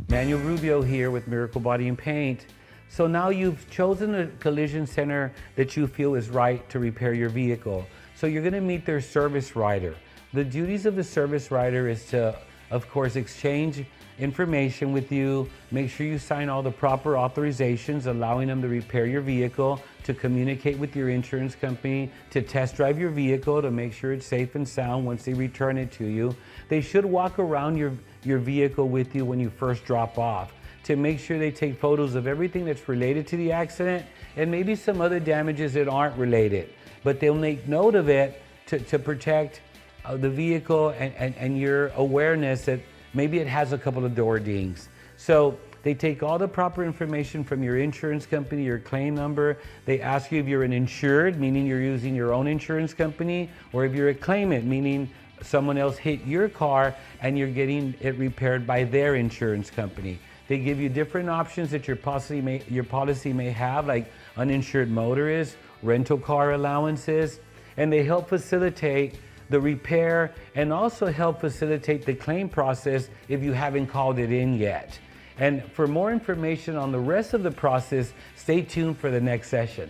Manuel Rubio here with Miracle Body and Paint. So now you've chosen a collision center that you feel is right to repair your vehicle. So you're going to meet their service writer. The duties of the service writer is to, of course, exchange information with you, make sure you sign all the proper authorizations allowing them to repair your vehicle, to communicate with your insurance company, to test drive your vehicle to make sure it's safe and sound once they return it to you. They should walk around your vehicle with you when you first drop off to make sure they take photos of everything that's related to the accident and maybe some other damages that aren't related. But they'll make note of it to protect the vehicle and your awareness that maybe it has a couple of door dings. So they take all the proper information from your insurance company, your claim number. They ask you if you're an insured, meaning you're using your own insurance company, or if you're a claimant, meaning someone else hit your car and you're getting it repaired by their insurance company. They give you different options that your policy may have, like uninsured motorists, rental car allowances, and they help facilitate the repair and also help facilitate the claim process if you haven't called it in yet. And for more information on the rest of the process, stay tuned for the next session.